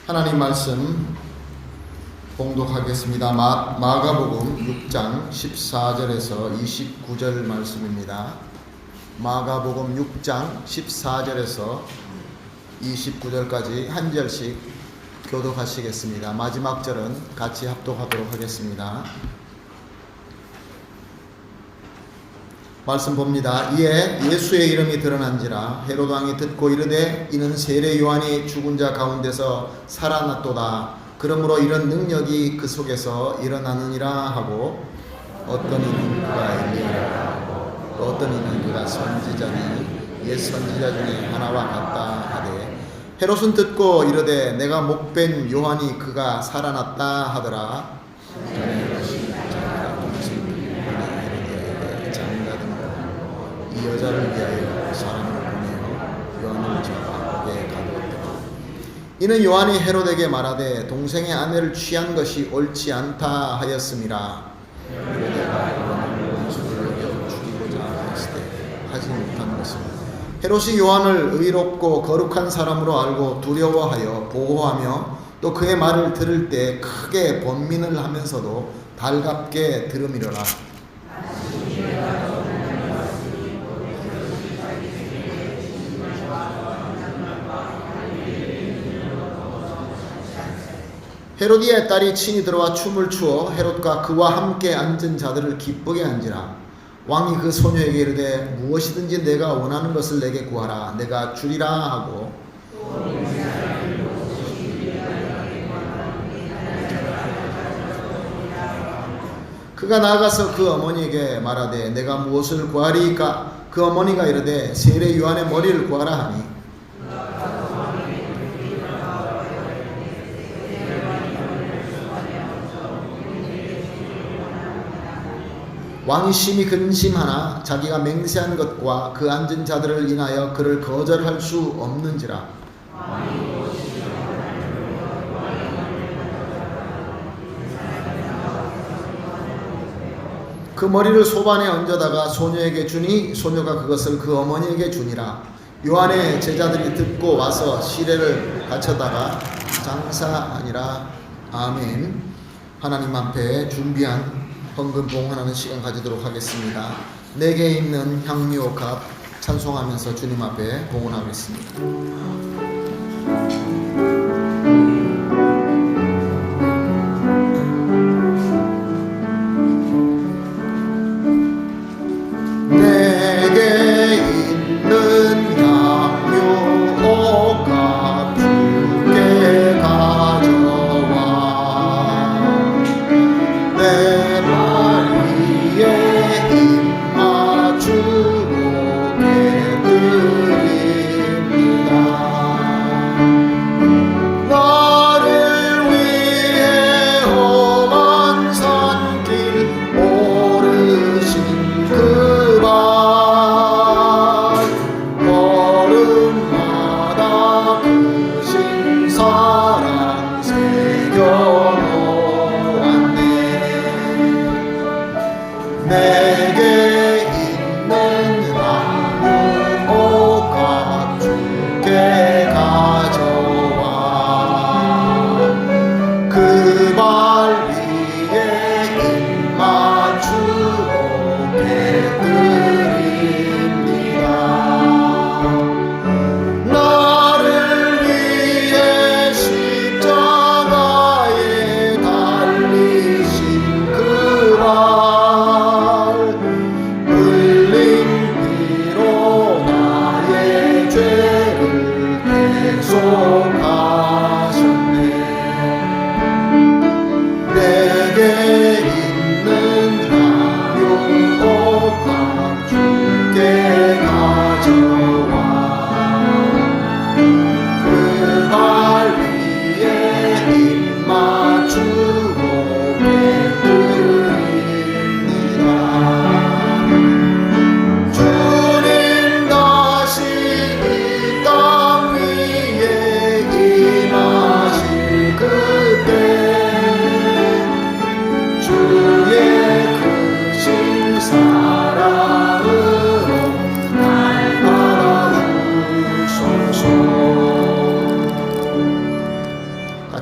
하나님 말씀 봉독하겠습니다. 마가복음 6장 14절에서 29절 말씀입니다. 마가복음 6장 14절에서 29절까지 한 절씩 교독하시겠습니다. 마지막 절은 같이 합독하도록 하겠습니다. 말씀 봅니다. 이에 예수의 이름이 드러난지라 헤롯 왕이 듣고 이르되 이는 세례 요한이 죽은 자 가운데서 살아났도다. 그러므로 이런 능력이 그 속에서 일어나느니라 하고 어떤 이는 그가 엘리야라 하고 또 어떤 이는 그가 선지자니 옛 선지자 중에 하나와 같다 하되 헤롯은 듣고 이르되 내가 목벤 요한이 그가 살아났다 하더라. 이 여자를 위하여 사람을 보내어 요한을 잡아 그에 가두었더라. 이는 요한이 헤롯에게 말하되 동생의 아내를 취한 것이 옳지 않다 하였음이라. 헤롯가 요한을 원수로 여겨 죽이고자 하였을 때 하지 못한 것은 헤롯이 요한을 의롭고 거룩한 사람으로 알고 두려워하여 보호하며 또 그의 말을 들을 때 크게 번민을 하면서도 달갑게 들음이러라. 헤로디의 딸이 친히 들어와 춤을 추어 헤롯과 그와 함께 앉은 자들을 기쁘게 한지라. 왕이 그 소녀에게 이르되 무엇이든지 내가 원하는 것을 내게 구하라 내가 주리라 하고 그가 나아가서 그 어머니에게 말하되 내가 무엇을 구하리이까? 그 어머니가 이르되 세례 요한의 머리를 구하라 하니 왕이 심히 근심하나 자기가 맹세한 것과 그 앉은 자들을 인하여 그를 거절할 수 없는지라. 그 머리를 소반에 얹어다가 소녀에게 주니 소녀가 그것을 그 어머니에게 주니라. 요한의 제자들이 듣고 와서 시레를 바쳐다가 장사하니라. 아멘. 하나님 앞에 준비한 헌금 봉헌하는 시간 가지도록 하겠습니다. 내게 있는 향유 값 찬송하면서 주님 앞에 봉헌하겠습니다.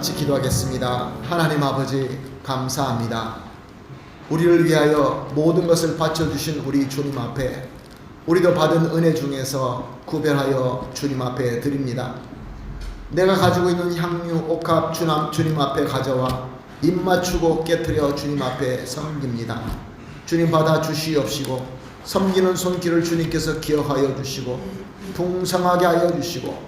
같이 기도하겠습니다. 하나님 아버지 감사합니다. 우리를 위하여 모든 것을 바쳐주신 우리 주님 앞에 우리도 받은 은혜 중에서 구별하여 주님 앞에 드립니다. 내가 가지고 있는 향유, 옥합 주님 앞에 가져와 입 맞추고 깨뜨려 주님 앞에 섬깁니다. 주님 받아 주시옵시고 섬기는 손길을 주님께서 기억하여 주시고 풍성하게 하여 주시고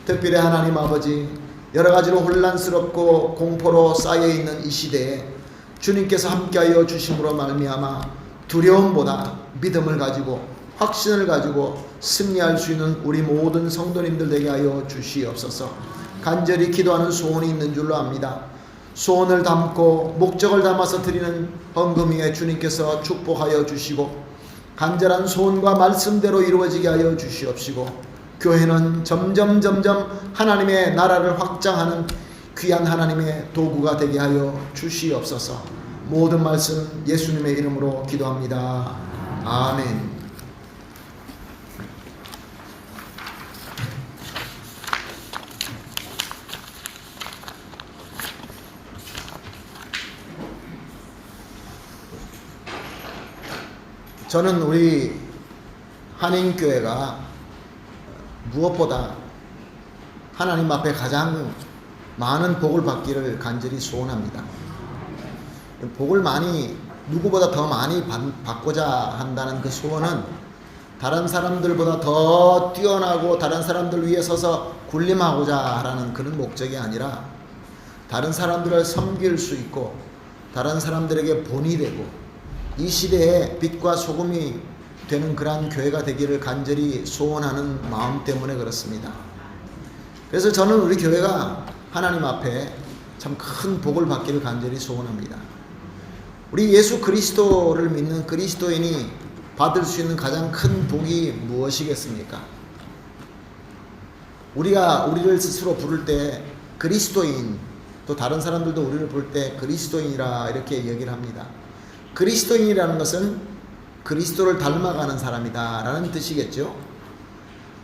특별히 하나님 아버지 여러 가지로 혼란스럽고 공포로 쌓여있는 이 시대에 주님께서 함께하여 주심으로 말미암아 두려움보다 믿음을 가지고 확신을 가지고 승리할 수 있는 우리 모든 성도님들 되게 하여 주시옵소서. 간절히 기도하는 소원이 있는 줄로 압니다. 소원을 담고 목적을 담아서 드리는 헌금 위에 주님께서 축복하여 주시고 간절한 소원과 말씀대로 이루어지게 하여 주시옵시고 교회는 점점 하나님의 나라를 확장하는 귀한 하나님의 도구가 되게 하여 주시옵소서. 모든 말씀 예수님의 이름으로 기도합니다. 아멘. 저는 우리 한인교회가 무엇보다 하나님 앞에 가장 많은 복을 받기를 간절히 소원합니다. 복을 누구보다 더 많이 받고자 한다는 그 소원은 다른 사람들보다 더 뛰어나고 다른 사람들 위에 서서 군림하고자 하는 그런 목적이 아니라 다른 사람들을 섬길 수 있고 다른 사람들에게 본이 되고 이 시대에 빛과 소금이 되는 그러한 교회가 되기를 간절히 소원하는 마음 때문에 그렇습니다. 그래서 저는 우리 교회가 하나님 앞에 참 큰 복을 받기를 간절히 소원합니다. 우리 예수 그리스도를 믿는 그리스도인이 받을 수 있는 가장 큰 복이 무엇이겠습니까? 우리가 우리를 스스로 부를 때 그리스도인, 또 다른 사람들도 우리를 부를 때 그리스도인이라 이렇게 얘기를 합니다. 그리스도인이라는 것은 그리스도를 닮아가는 사람이다 라는 뜻이겠죠.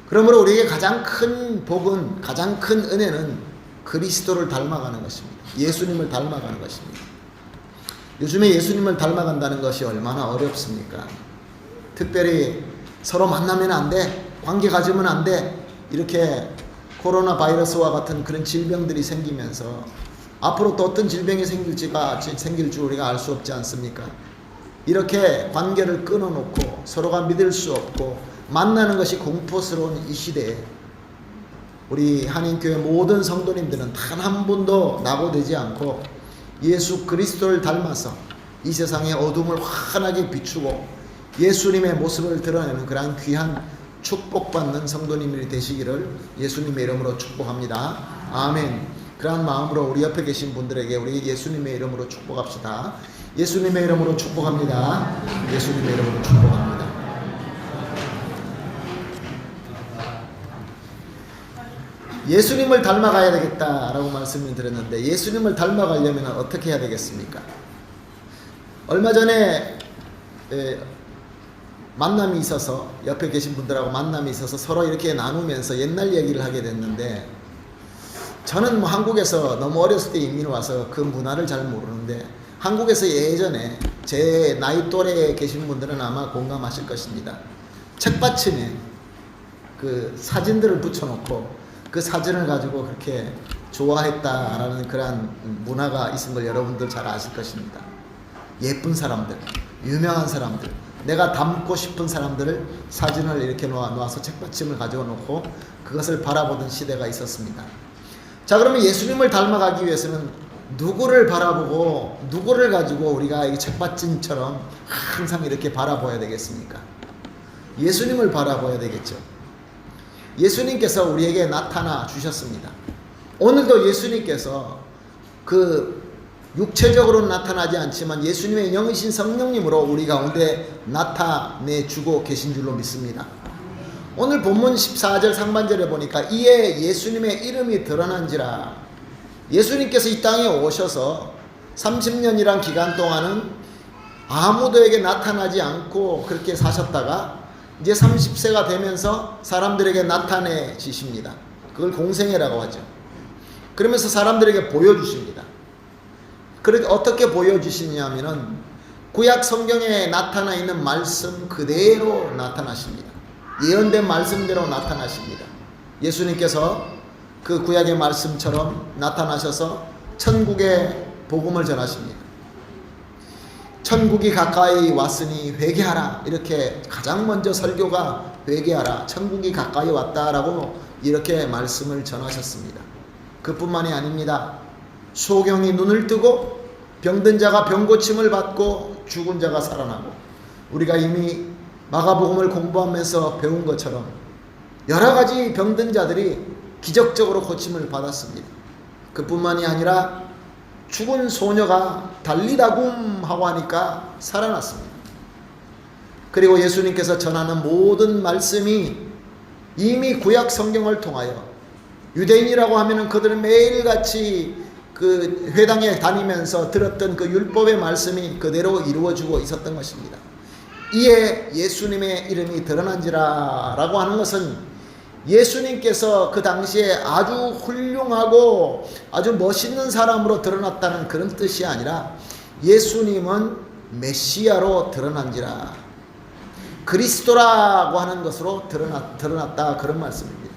그러므로 우리에게 가장 큰 복은, 가장 큰 은혜는 그리스도를 닮아가는 것입니다. 예수님을 닮아가는 것입니다. 요즘에 예수님을 닮아간다는 것이 얼마나 어렵습니까? 특별히 서로 만나면 안 돼, 관계 가지면 안 돼, 이렇게 코로나 바이러스와 같은 그런 질병들이 생기면서 앞으로 또 어떤 질병이 생길 줄 우리가 알 수 없지 않습니까? 이렇게 관계를 끊어놓고 서로가 믿을 수 없고 만나는 것이 공포스러운 이 시대에 우리 한인교회 모든 성도님들은 단 한 분도 낙오되지 않고 예수 그리스도를 닮아서 이 세상의 어둠을 환하게 비추고 예수님의 모습을 드러내는 그러한 귀한 축복받는 성도님들이 되시기를 예수님의 이름으로 축복합니다. 아멘. 그러한 마음으로 우리 옆에 계신 분들에게 우리 예수님의 이름으로 축복합시다. 예수님의 이름으로 축복합니다. 예수님의 이름으로 축복합니다. 예수님을 닮아가야 되겠다라고 말씀을 드렸는데 예수님을 닮아가려면 어떻게 해야 되겠습니까? 얼마 전에 만남이 있어서 옆에 계신 분들하고 만남이 있어서 서로 이렇게 나누면서 옛날 얘기를 하게 됐는데 저는 한국에서 너무 어렸을 때 이민 와서 그 문화를 잘 모르는데 한국에서 예전에 제 나이 또래에 계신 분들은 아마 공감하실 것입니다. 책받침에 그 사진들을 붙여놓고 그 사진을 가지고 그렇게 좋아했다라는 그런 문화가 있은 걸 여러분들 잘 아실 것입니다. 예쁜 사람들, 유명한 사람들, 내가 닮고 싶은 사람들을 사진을 이렇게 놓아서 책받침을 가지고 놓고 그것을 바라보던 시대가 있었습니다. 자, 그러면 예수님을 닮아가기 위해서는 누구를 바라보고 누구를 가지고 우리가 이 책받침처럼 항상 이렇게 바라봐야 되겠습니까? 예수님을 바라봐야 되겠죠. 예수님께서 우리에게 나타나 주셨습니다. 오늘도 예수님께서 그 육체적으로 나타나지 않지만 예수님의 영이신 성령님으로 우리 가운데 나타내 주고 계신 줄로 믿습니다. 오늘 본문 14절 상반절에 보니까 이에 예수님의 이름이 드러난지라. 예수님께서 이 땅에 오셔서 30년이란 기간 동안은 아무도에게 나타나지 않고 그렇게 사셨다가 이제 30세가 되면서 사람들에게 나타내지십니다. 그걸 공생애라고 하죠. 그러면서 사람들에게 보여주십니다. 그렇게 어떻게 보여주시냐면은 구약 성경에 나타나 있는 말씀 그대로 나타나십니다. 예언된 말씀대로 나타나십니다. 예수님께서 그 구약의 말씀처럼 나타나셔서 천국의 복음을 전하십니다. 천국이 가까이 왔으니 회개하라. 이렇게 가장 먼저 설교가 회개하라. 천국이 가까이 왔다라고 이렇게 말씀을 전하셨습니다. 그뿐만이 아닙니다. 소경이 눈을 뜨고 병든 자가 병고침을 받고 죽은 자가 살아나고, 우리가 이미 마가복음을 공부하면서 배운 것처럼 여러 가지 병든 자들이 기적적으로 고침을 받았습니다. 그뿐만이 아니라 죽은 소녀가 달리다굼 하고 하니까 살아났습니다. 그리고 예수님께서 전하는 모든 말씀이 이미 구약 성경을 통하여, 유대인이라고 하면은 그들은 매일같이 그 회당에 다니면서 들었던 그 율법의 말씀이 그대로 이루어지고 있었던 것입니다. 이에 예수님의 이름이 드러난지라 라고 하는 것은 예수님께서 그 당시에 아주 훌륭하고 아주 멋있는 사람으로 드러났다는 그런 뜻이 아니라 예수님은 메시아로 드러난지라, 그리스도라고 하는 것으로 드러났다, 그런 말씀입니다.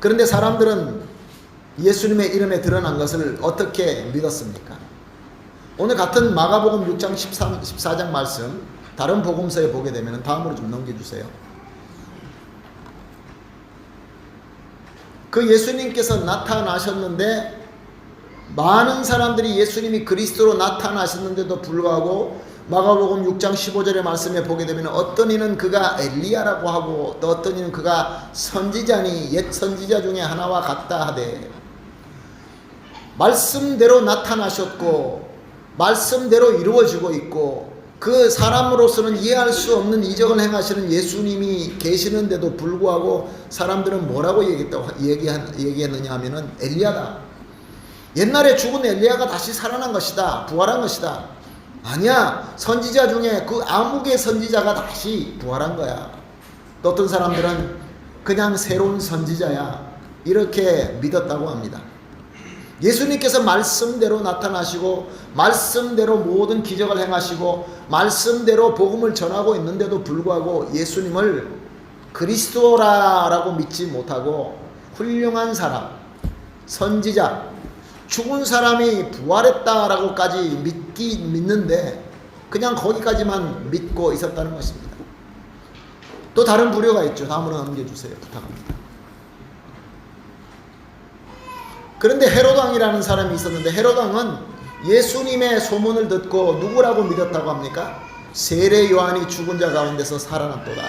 그런데 사람들은 예수님의 이름에 드러난 것을 어떻게 믿었습니까? 오늘 같은 마가복음 6장 14장 말씀 다른 복음서에 보게 되면 다음으로 좀 넘겨주세요. 그 예수님께서 나타나셨는데 많은 사람들이 예수님이 그리스도로 나타나셨는데도 불구하고 마가복음 6장 15절의 말씀에 보게 되면 어떤 이는 그가 엘리야라고 하고 또 어떤 이는 그가 선지자니 옛 선지자 중에 하나와 같다 하되, 말씀대로 나타나셨고 말씀대로 이루어지고 있고 그 사람으로서는 이해할 수 없는 이적을 행하시는 예수님이 계시는데도 불구하고 사람들은 뭐라고 얘기했느냐 하면은 엘리야다. 옛날에 죽은 엘리야가 다시 살아난 것이다. 부활한 것이다. 아니야. 선지자 중에 그 아무개 선지자가 다시 부활한 거야. 또 어떤 사람들은 그냥 새로운 선지자야. 이렇게 믿었다고 합니다. 예수님께서 말씀대로 나타나시고 말씀대로 모든 기적을 행하시고 말씀대로 복음을 전하고 있는데도 불구하고 예수님을 그리스도라고 믿지 못하고 훌륭한 사람, 선지자, 죽은 사람이 부활했다라고까지 믿는데 그냥 거기까지만 믿고 있었다는 것입니다. 또 다른 부류가 있죠. 다음으로 넘겨주세요. 부탁합니다. 그런데 헤롯왕이라는 사람이 있었는데 헤롯왕은 예수님의 소문을 듣고 누구라고 믿었다고 합니까? 세례 요한이 죽은 자 가운데서 살아났도다.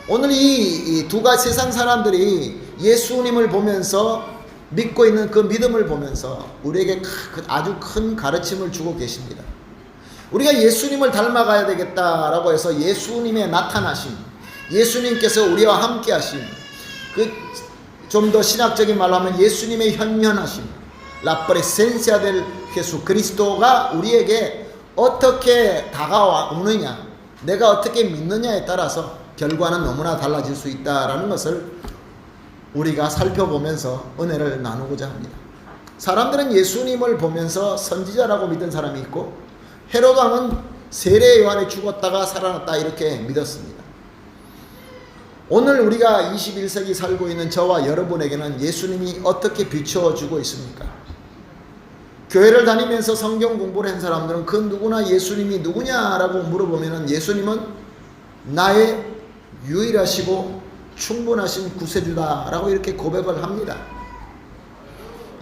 오늘 이 두 가지 세상 사람들이 예수님을 보면서 믿고 있는 그 믿음을 보면서 우리에게 아주 큰 가르침을 주고 계십니다. 우리가 예수님을 닮아가야 되겠다라고 해서 예수님의 나타나심, 예수님께서 우리와 함께 하심, 좀 더 신학적인 말로 하면 예수님의 현현하심, La presencia del Jesucristo가 우리에게 어떻게 다가오느냐, 내가 어떻게 믿느냐에 따라서 결과는 너무나 달라질 수 있다라는 것을 우리가 살펴보면서 은혜를 나누고자 합니다. 사람들은 예수님을 보면서 선지자라고 믿은 사람이 있고 헤롯 왕은 세례 요한이 죽었다가 살아났다 이렇게 믿었습니다. 오늘 우리가 21세기 살고 있는 저와 여러분에게는 예수님이 어떻게 비춰주고 있습니까? 교회를 다니면서 성경 공부를 한 사람들은 그 누구나 예수님이 누구냐라고 물어보면 예수님은 나의 유일하시고 충분하신 구세주다라고 이렇게 고백을 합니다.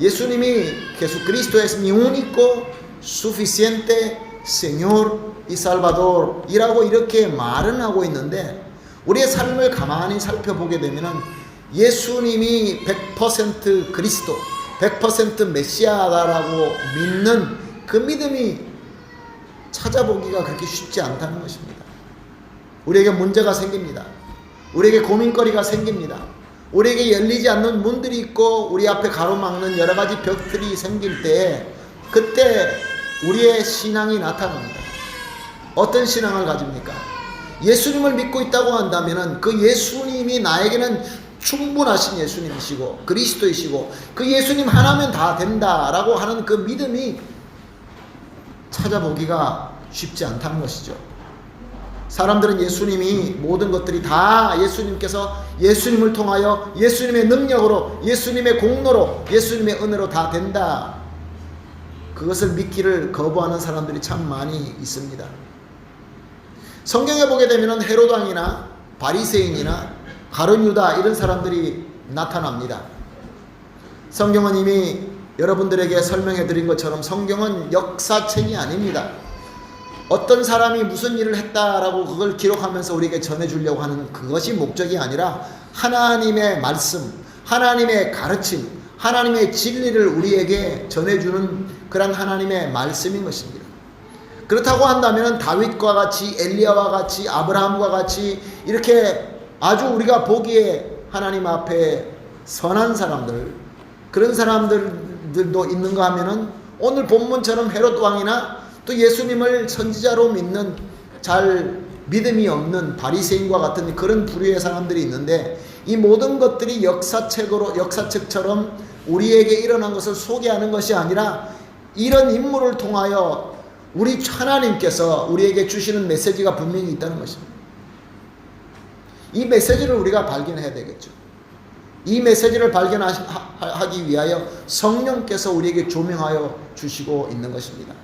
예수님이 Jesucristo es mi único, suficiente Señor y Salvador 이라고 이렇게 말은 하고 있는데 우리의 삶을 가만히 살펴보게 되면 예수님이 100% 그리스도, 100% 메시아다라고 믿는 그 믿음이 찾아보기가 그렇게 쉽지 않다는 것입니다. 우리에게 문제가 생깁니다. 우리에게 고민거리가 생깁니다. 우리에게 열리지 않는 문들이 있고 우리 앞에 가로막는 여러 가지 벽들이 생길 때 그때 우리의 신앙이 나타납니다. 어떤 신앙을 가집니까? 예수님을 믿고 있다고 한다면 그 예수님이 나에게는 충분하신 예수님이시고 그리스도이시고 그 예수님 하나면 다 된다라고 하는 그 믿음이 찾아보기가 쉽지 않다는 것이죠. 사람들은 예수님이 모든 것들이 다 예수님께서 예수님을 통하여 예수님의 능력으로 예수님의 공로로 예수님의 은혜로 다 된다, 그것을 믿기를 거부하는 사람들이 참 많이 있습니다. 성경에 보게 되면 헤롯 왕이나 바리새인이나 가룟 유다 이런 사람들이 나타납니다. 성경은 이미 여러분들에게 설명해 드린 것처럼 성경은 역사책이 아닙니다. 어떤 사람이 무슨 일을 했다라고 그걸 기록하면서 우리에게 전해주려고 하는 그것이 목적이 아니라 하나님의 말씀, 하나님의 가르침, 하나님의 진리를 우리에게 전해주는 그런 하나님의 말씀인 것입니다. 그렇다고 한다면 다윗과 같이 엘리야와 같이 아브라함과 같이 이렇게 아주 우리가 보기에 하나님 앞에 선한 사람들, 그런 사람들도 있는가 하면은 오늘 본문처럼 헤롯 왕이나 또 예수님을 선지자로 믿는 잘 믿음이 없는 바리새인과 같은 그런 부류의 사람들이 있는데, 이 모든 것들이 역사책처럼 우리에게 일어난 것을 소개하는 것이 아니라 이런 인물을 통하여 우리 하나님께서 우리에게 주시는 메시지가 분명히 있다는 것입니다. 이 메시지를 우리가 발견해야 되겠죠. 이 메시지를 발견하기 위하여 성령께서 우리에게 조명하여 주시고 있는 것입니다.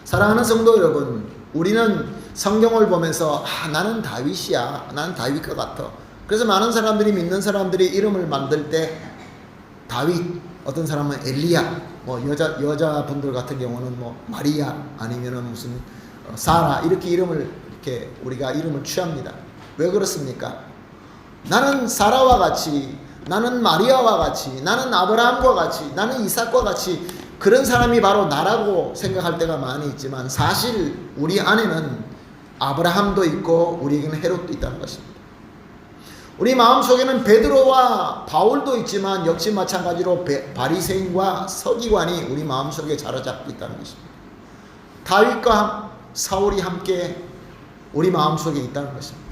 사랑하는 성도 여러분, 우리는 성경을 보면서 나는 다윗이야, 나는 다윗과 같아. 그래서 많은 사람들이, 믿는 사람들이 이름을 만들 때 다윗, 어떤 사람은 엘리야, 여자분들 같은 경우는 마리아, 아니면은 무슨 사라, 이렇게 이름을 이렇게 우리가 이름을 취합니다. 왜 그렇습니까? 나는 사라와 같이, 나는 마리아와 같이, 나는 아브라함과 같이, 나는 이삭과 같이 그런 사람이 바로 나라고 생각할 때가 많이 있지만, 사실 우리 안에는 아브라함도 있고 우리에게는 헤롯도 있다는 것입니다. 우리 마음속에는 베드로와 바울도 있지만 역시 마찬가지로 바리새인과 서기관이 우리 마음속에 자리 잡고 있다는 것입니다. 다윗과 사울이 함께 우리 마음속에 있다는 것입니다.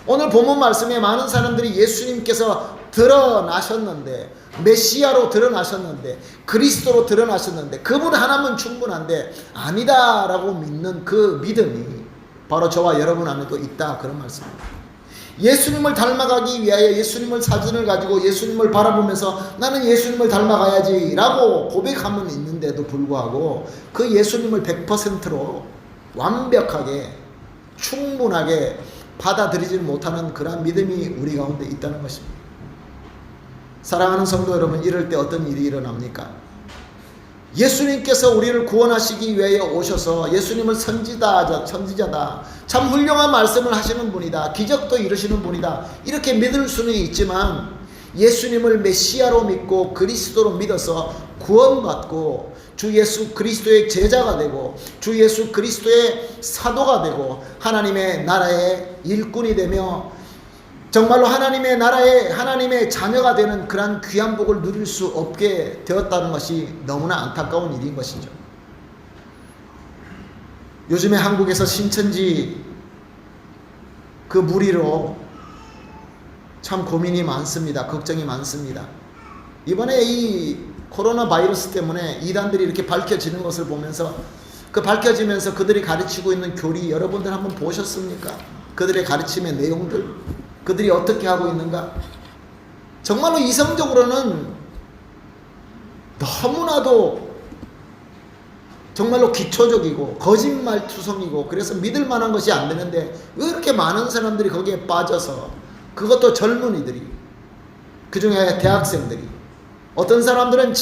오늘 본문 말씀에 많은 사람들이 예수님께서 드러나셨는데, 메시아로 드러나셨는데, 그리스도로 드러나셨는데, 그분 하나면 충분한데 아니다라고 믿는 그 믿음이 바로 저와 여러분 안에도 있다, 그런 말씀입니다. 예수님을 닮아가기 위하여 예수님을 사진을 가지고 예수님을 바라보면서 나는 예수님을 닮아가야지 라고 고백하면 있는데도 불구하고 그 예수님을 100%로 완벽하게 충분하게 받아들이지 못하는 그런 믿음이 우리 가운데 있다는 것입니다. 사랑하는 성도 여러분, 이럴 때 어떤 일이 일어납니까? 예수님께서 우리를 구원하시기 위하여 오셔서 예수님을 선지자다, 참 훌륭한 말씀을 하시는 분이다, 기적도 이루시는 분이다, 이렇게 믿을 수는 있지만 예수님을 메시아로 믿고 그리스도로 믿어서 구원받고 주 예수 그리스도의 제자가 되고 주 예수 그리스도의 사도가 되고 하나님의 나라의 일꾼이 되며 정말로 하나님의 나라의 하나님의 자녀가 되는 그러한 귀한 복을 누릴 수 없게 되었다는 것이 너무나 안타까운 일인 것이죠. 요즘에 한국에서 신천지 그 무리로 참 고민이 많습니다. 걱정이 많습니다. 이번에 이 코로나 바이러스 때문에 이단들이 이렇게 밝혀지는 것을 보면서 그 밝혀지면서 그들이 가르치고 있는 교리 여러분들 한번 보셨습니까? 그들의 가르침의 내용들, 그들이 어떻게 하고 있는가? 정말로 이성적으로는 너무나도 정말로 기초적이고 거짓말투성이고 그래서 믿을 만한 것이 안 되는데 왜 이렇게 많은 사람들이 거기에 빠져서, 그것도 젊은이들이, 그 중에 대학생들이, 어떤 사람들은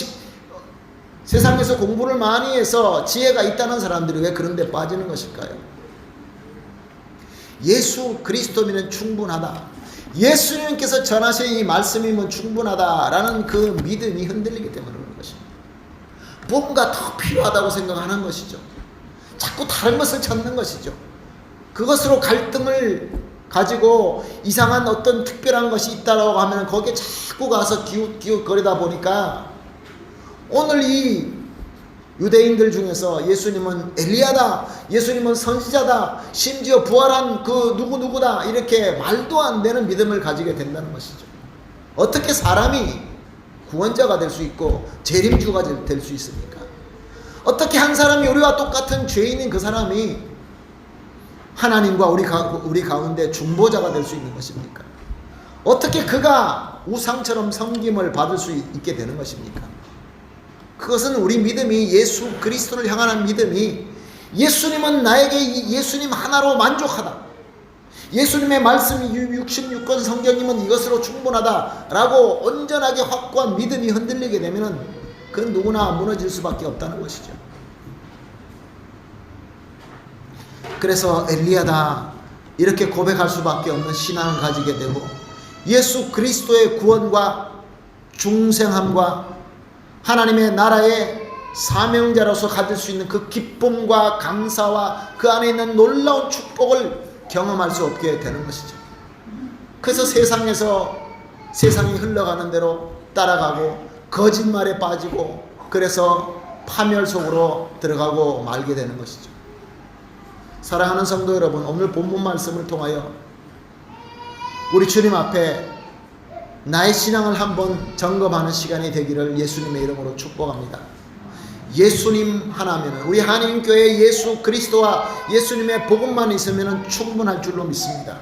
세상에서 공부를 많이 해서 지혜가 있다는 사람들이 왜 그런 데 빠지는 것일까요? 예수 그리스도면 충분하다, 예수님께서 전하신 이 말씀이면 충분하다라는 그 믿음이 흔들리기 때문에 그런 것입니다. 뭔가 더 필요하다고 생각하는 것이죠. 자꾸 다른 것을 찾는 것이죠. 그것으로 갈등을 가지고 이상한 어떤 특별한 것이 있다라고 하면 거기에 자꾸 가서 기웃기웃거리다 보니까 오늘 이 유대인들 중에서 예수님은 엘리야다, 예수님은 선지자다, 심지어 부활한 그 누구누구다, 이렇게 말도 안 되는 믿음을 가지게 된다는 것이죠. 어떻게 사람이 구원자가 될 수 있고 재림주가 될 수 있습니까? 어떻게 한 사람이 우리와 똑같은 죄인인 그 사람이 하나님과 우리 가운데 중보자가 될 수 있는 것입니까? 어떻게 그가 우상처럼 섬김을 받을 수 있게 되는 것입니까? 그것은 우리 믿음이, 예수 그리스도를 향한 믿음이, 예수님은 나에게 예수님 하나로 만족하다, 예수님의 말씀이 66권 성경이면 이것으로 충분하다 라고 온전하게 확고한 믿음이 흔들리게 되면 그 누구나 무너질 수밖에 없다는 것이죠. 그래서 엘리야다 이렇게 고백할 수밖에 없는 신앙을 가지게 되고, 예수 그리스도의 구원과 중생함과 하나님의 나라의 사명자로서 가질 수 있는 그 기쁨과 감사와 그 안에 있는 놀라운 축복을 경험할 수 없게 되는 것이죠. 그래서 세상이 흘러가는 대로 따라가고 거짓말에 빠지고, 그래서 파멸 속으로 들어가고 말게 되는 것이죠. 사랑하는 성도 여러분, 오늘 본문 말씀을 통하여 우리 주님 앞에 나의 신앙을 한번 점검하는 시간이 되기를 예수님의 이름으로 축복합니다. 예수님 하나면, 우리 한인교회 예수 그리스도와 예수님의 복음만 있으면 충분할 줄로 믿습니다.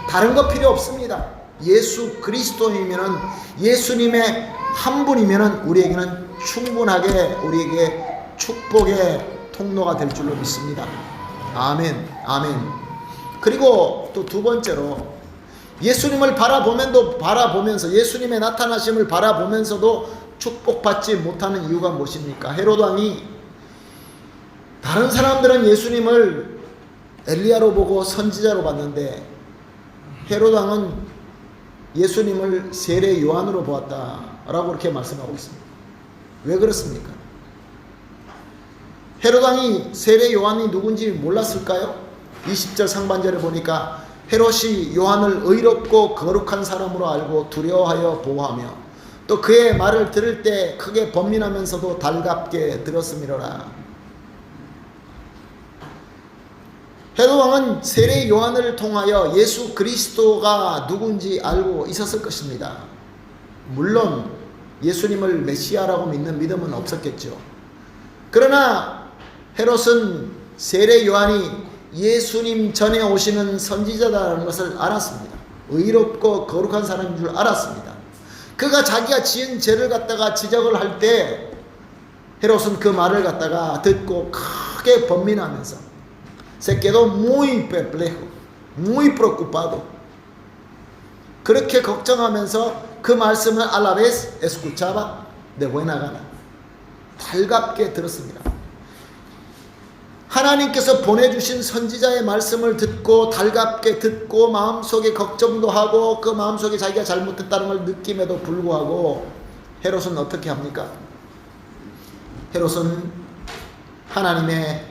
다른 거 필요 없습니다. 예수 그리스도이면, 예수님의 한 분이면 우리에게는 충분하게 우리에게 축복의 통로가 될 줄로 믿습니다. 아멘, 아멘. 그리고 또 두 번째로, 예수님을 바라보면서 예수님의 나타나심을 바라보면서도 축복받지 못하는 이유가 무엇입니까? 헤롯 왕이, 다른 사람들은 예수님을 엘리야로 보고 선지자로 봤는데 헤롯 왕은 예수님을 세례 요한으로 보았다라고 그렇게 말씀하고 있습니다. 왜 그렇습니까? 헤롯 왕이 세례 요한이 누군지 몰랐을까요? 20절 상반절을 보니까 헤롯이 요한을 의롭고 거룩한 사람으로 알고 두려워하여 보호하며 또 그의 말을 들을 때 크게 번민하면서도 달갑게 들었음이로라. 헤롯 왕은 세례 요한을 통하여 예수 그리스도가 누군지 알고 있었을 것입니다. 물론 예수님을 메시아라고 믿는 믿음은 없었겠죠. 그러나 헤롯은 세례 요한이 예수님 전에 오시는 선지자다라는 것을 알았습니다. 의롭고 거룩한 사람인 줄 알았습니다. 그가 자기가 지은 죄를 갖다가 지적을 할 때 헤롯은 그 말을 갖다가 듣고 크게 번민하면서 se quedó muy perplejo, muy preocupado. 그렇게 걱정하면서 그 말씀을 a la vez escuchaba de buena gana. 달갑게 들었습니다. 하나님께서 보내주신 선지자의 말씀을 듣고 달갑게 듣고 마음속에 걱정도 하고 그 마음속에 자기가 잘못했다는 걸 느낌에도 불구하고 헤롯은 어떻게 합니까? 헤롯은 하나님의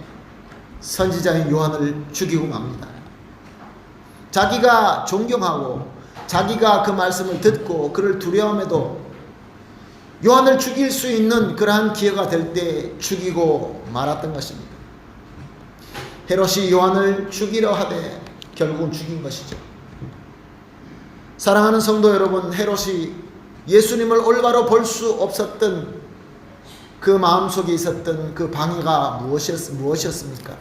선지자인 요한을 죽이고 맙니다. 자기가 존경하고 자기가 그 말씀을 듣고 그를 두려움에도 요한을 죽일 수 있는 그러한 기회가 될 때 죽이고 말았던 것입니다. 헤롯이 요한을 죽이려 하되 결국은 죽인 것이죠. 사랑하는 성도 여러분, 헤롯이 예수님을 올바로 볼 수 없었던 그 마음속에 있었던 그 방해가 무엇이었습니까?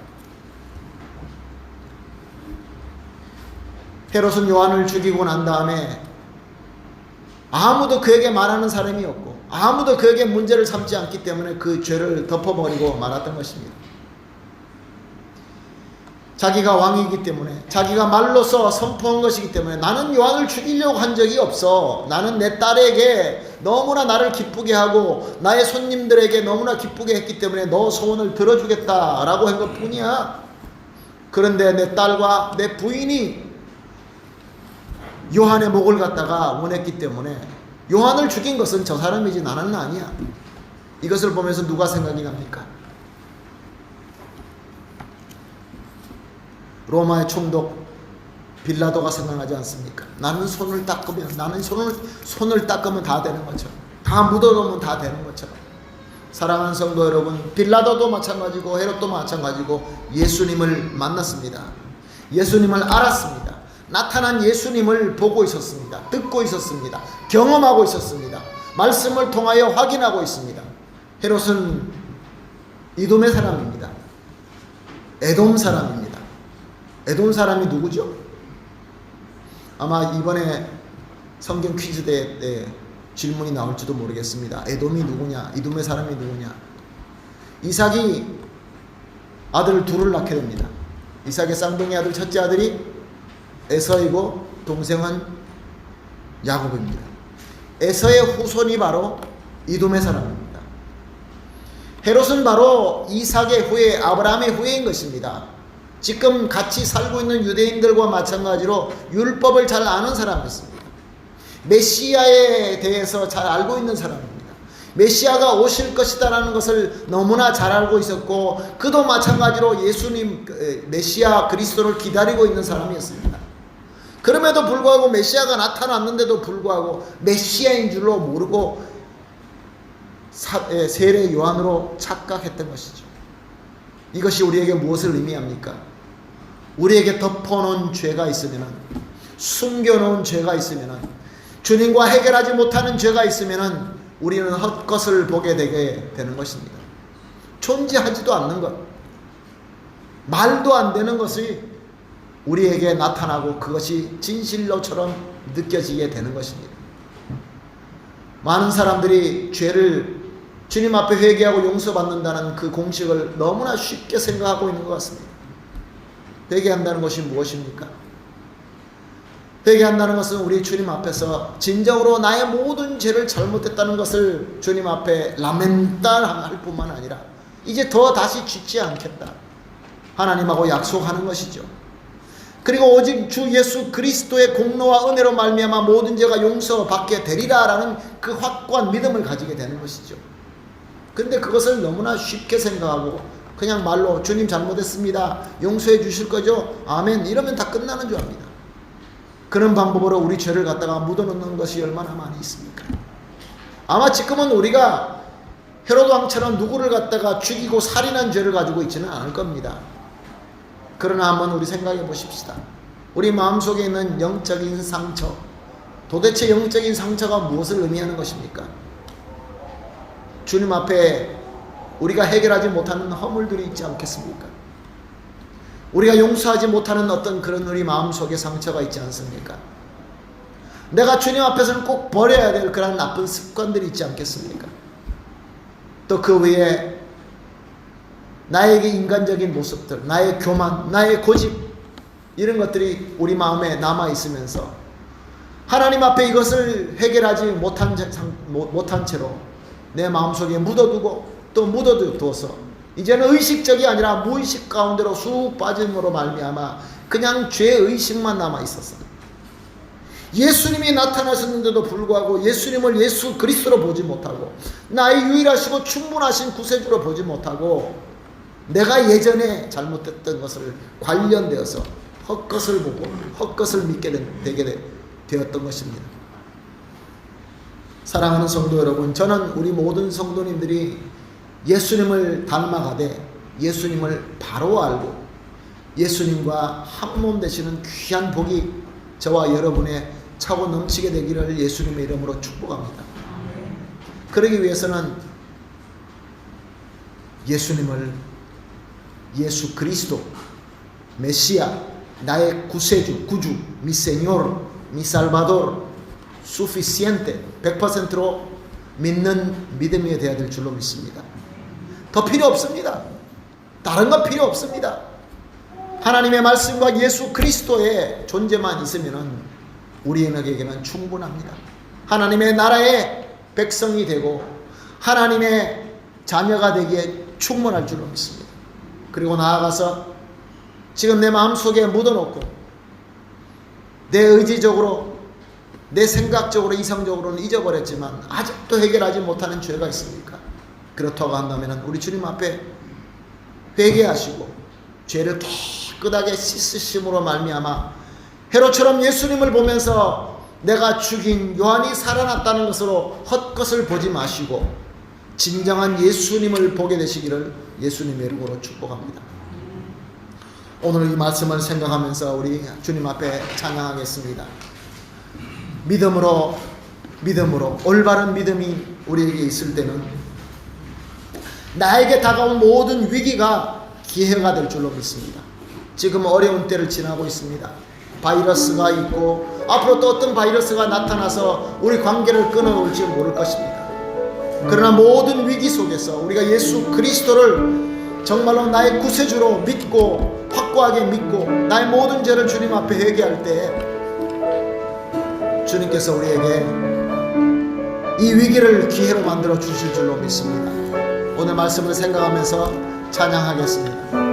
헤롯은 요한을 죽이고 난 다음에 아무도 그에게 말하는 사람이 없고 아무도 그에게 문제를 삼지 않기 때문에 그 죄를 덮어버리고 말았던 것입니다. 자기가 왕이기 때문에, 자기가 말로서 선포한 것이기 때문에, 나는 요한을 죽이려고 한 적이 없어. 나는 내 딸에게 너무나 나를 기쁘게 하고 나의 손님들에게 너무나 기쁘게 했기 때문에 너 소원을 들어주겠다라고 한 것 뿐이야. 그런데 내 딸과 내 부인이 요한의 목을 갖다가 원했기 때문에 요한을 죽인 것은 저 사람이지 나는 아니야. 이것을 보면서 누가 생각이 납니까? 로마의 총독 빌라도가 생각나지 않습니까? 나는 손을 닦으면 다 되는 것처럼, 다 묻어놓으면 다 되는 것처럼 사랑하는 성도 여러분, 빌라도도 마찬가지고 헤롯도 마찬가지고 예수님을 만났습니다. 예수님을 알았습니다. 나타난 예수님을 보고 있었습니다. 듣고 있었습니다. 경험하고 있었습니다. 말씀을 통하여 확인하고 있습니다. 헤롯은 이돔의 사람입니다. 에돔 사람입니다. 에돔 사람이 누구죠? 아마 이번에 성경 퀴즈 대회 때 질문이 나올지도 모르겠습니다. 에돔이 누구냐? 이돔의 사람이 누구냐? 이삭이 아들 둘을 낳게 됩니다. 이삭의 쌍둥이 아들 첫째 아들이 에서이고 동생은 야곱입니다. 에서의 후손이 바로 이돔의 사람입니다. 헤롯은 바로 이삭의 후예, 아브라함의 후예인 것입니다. 지금 같이 살고 있는 유대인들과 마찬가지로 율법을 잘 아는 사람이었습니다. 메시아에 대해서 잘 알고 있는 사람입니다. 메시아가 오실 것이다라는 것을 너무나 잘 알고 있었고, 그도 마찬가지로 예수님 메시아 그리스도를 기다리고 있는 사람이었습니다. 그럼에도 불구하고 메시아가 나타났는데도 불구하고 메시아인 줄로 모르고 세례 요한으로 착각했던 것이죠. 이것이 우리에게 무엇을 의미합니까? 우리에게 덮어놓은 죄가 있으면, 숨겨놓은 죄가 있으면, 주님과 해결하지 못하는 죄가 있으면 우리는 헛것을 보게 되게 되는 것입니다. 존재하지도 않는 것, 말도 안 되는 것이 우리에게 나타나고 그것이 진실로처럼 느껴지게 되는 것입니다. 많은 사람들이 죄를 주님 앞에 회개하고 용서받는다는 그 공식을 너무나 쉽게 생각하고 있는 것 같습니다. 회개한다는 것이 무엇입니까? 회개한다는 것은 우리 주님 앞에서 진정으로 나의 모든 죄를 잘못했다는 것을 주님 앞에 라멘탈할 뿐만 아니라 이제 더 다시 짓지 않겠다 하나님하고 약속하는 것이죠. 그리고 오직 주 예수 그리스도의 공로와 은혜로 말미암아 모든 죄가 용서받게 되리라라는 그 확고한 믿음을 가지게 되는 것이죠. 근데 그것을 너무나 쉽게 생각하고 그냥 말로 주님 잘못했습니다, 용서해 주실 거죠? 아멘, 이러면 다 끝나는 줄 압니다. 그런 방법으로 우리 죄를 갖다가 묻어놓는 것이 얼마나 많이 있습니까? 아마 지금은 우리가 헤롯 왕처럼 누구를 갖다가 죽이고 살인한 죄를 가지고 있지는 않을 겁니다. 그러나 한번 우리 생각해 보십시다. 우리 마음속에 있는 영적인 상처, 도대체 영적인 상처가 무엇을 의미하는 것입니까? 주님 앞에 우리가 해결하지 못하는 허물들이 있지 않겠습니까? 우리가 용서하지 못하는 어떤 그런 우리 마음속에 상처가 있지 않습니까? 내가 주님 앞에서는 꼭 버려야 될 그런 나쁜 습관들이 있지 않겠습니까? 또 그 외에 나에게 인간적인 모습들, 나의 교만, 나의 고집, 이런 것들이 우리 마음에 남아있으면서 하나님 앞에 이것을 해결하지 못한 채로 내 마음속에 묻어두고 또 묻어두어서 이제는 의식적이 아니라 무의식 가운데로 쑥 빠짐으로 말미암아 그냥 죄의식만 남아있었어. 예수님이 나타나셨는데도 불구하고 예수님을 예수 그리스도로 보지 못하고 나의 유일하시고 충분하신 구세주로 보지 못하고 내가 예전에 잘못했던 것을 관련되어서 헛것을 보고 헛것을 믿게 되게 되었던 것입니다. 사랑하는 성도 여러분, 저는 우리 모든 성도님들이 예수님을 닮아가되 예수님을 바로 알고 예수님과 한몸 되시는 귀한 복이 저와 여러분의 차고 넘치게 되기를 예수님의 이름으로 축복합니다. 그러기 위해서는 예수님을 예수 그리스도 메시아, 나의 구세주, 구주, mi Señor, mi Salvador, suficiente, 100%로 믿는 믿음이 되어야 될 줄로 믿습니다. 더 필요 없습니다. 다른 건 필요 없습니다. 하나님의 말씀과 예수 그리스도의 존재만 있으면 우리에게는 충분합니다. 하나님의 나라의 백성이 되고 하나님의 자녀가 되기에 충분할 줄로 믿습니다. 그리고 나아가서 지금 내 마음속에 묻어놓고 내 의지적으로 내 생각적으로 이성적으로는 잊어버렸지만 아직도 해결하지 못하는 죄가 있습니까? 그렇다고 한다면 우리 주님 앞에 회개하시고 죄를 깨끗하게 씻으심으로 말미암아 헤롯처럼 예수님을 보면서 내가 죽인 요한이 살아났다는 것으로 헛것을 보지 마시고 진정한 예수님을 보게 되시기를 예수님의 이름으로 축복합니다. 오늘 이 말씀을 생각하면서 우리 주님 앞에 찬양하겠습니다. 믿음으로 올바른 믿음이 우리에게 있을 때는 나에게 다가온 모든 위기가 기회가 될 줄로 믿습니다. 지금 어려운 때를 지나고 있습니다. 바이러스가 있고 앞으로 또 어떤 바이러스가 나타나서 우리 관계를 끊어올지 모를 것입니다. 그러나 모든 위기 속에서 우리가 예수 그리스도를 정말로 나의 구세주로 믿고 확고하게 믿고 나의 모든 죄를 주님 앞에 회개할 때 주님께서 우리에게 이 위기를 기회로 만들어 주실 줄로 믿습니다. 오늘 말씀을 생각하면서 찬양하겠습니다.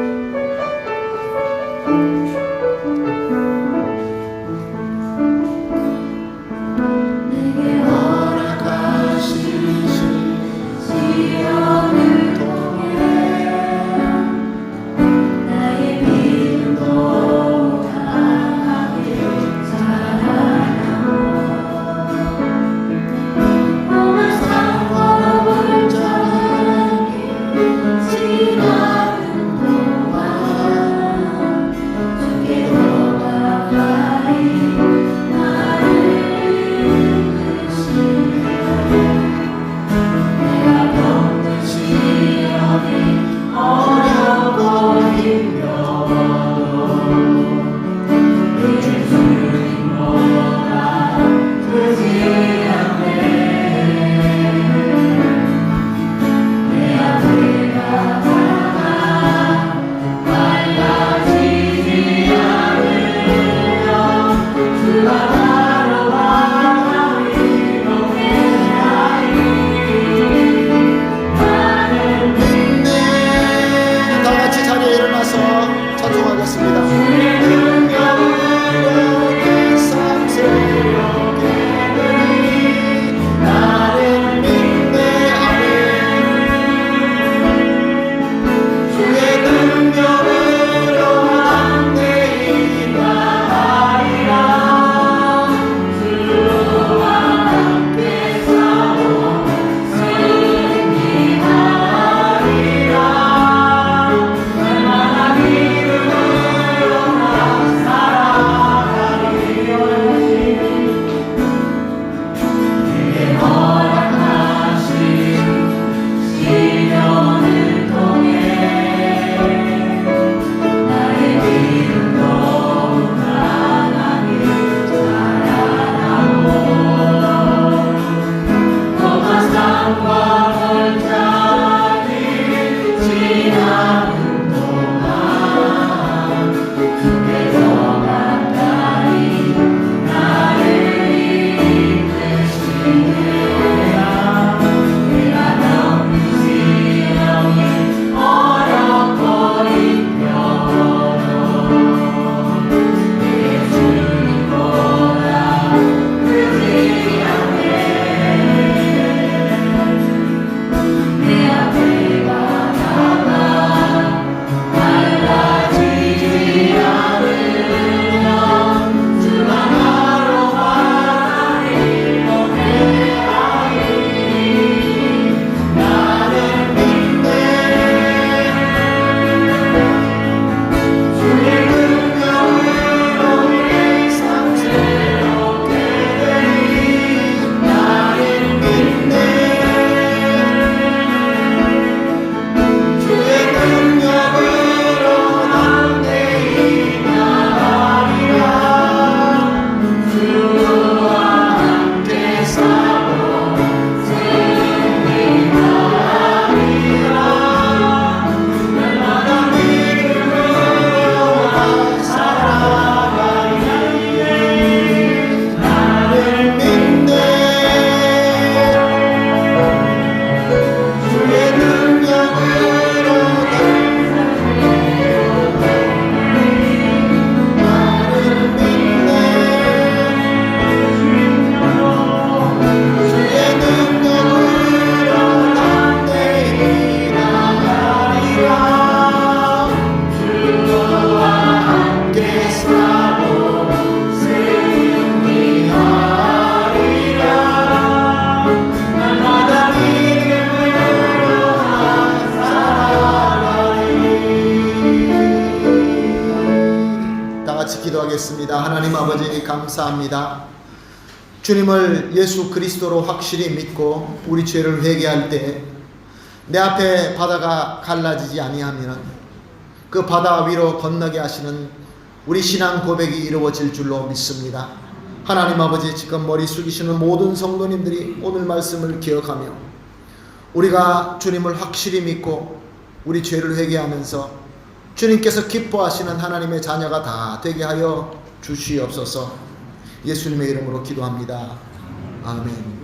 기도하겠습니다. 하나님 아버지 감사합니다. 주님을 예수 그리스도로 확실히 믿고 우리 죄를 회개할 때 내 앞에 바다가 갈라지지 아니하면 그 바다 위로 건너게 하시는 우리 신앙 고백이 이루어질 줄로 믿습니다. 하나님 아버지, 지금 머리 숙이시는 모든 성도님들이 오늘 말씀을 기억하며 우리가 주님을 확실히 믿고 우리 죄를 회개하면서 주님께서 기뻐하시는 하나님의 자녀가 다 되게 하여 주시옵소서. 예수님의 이름으로 기도합니다. 아멘.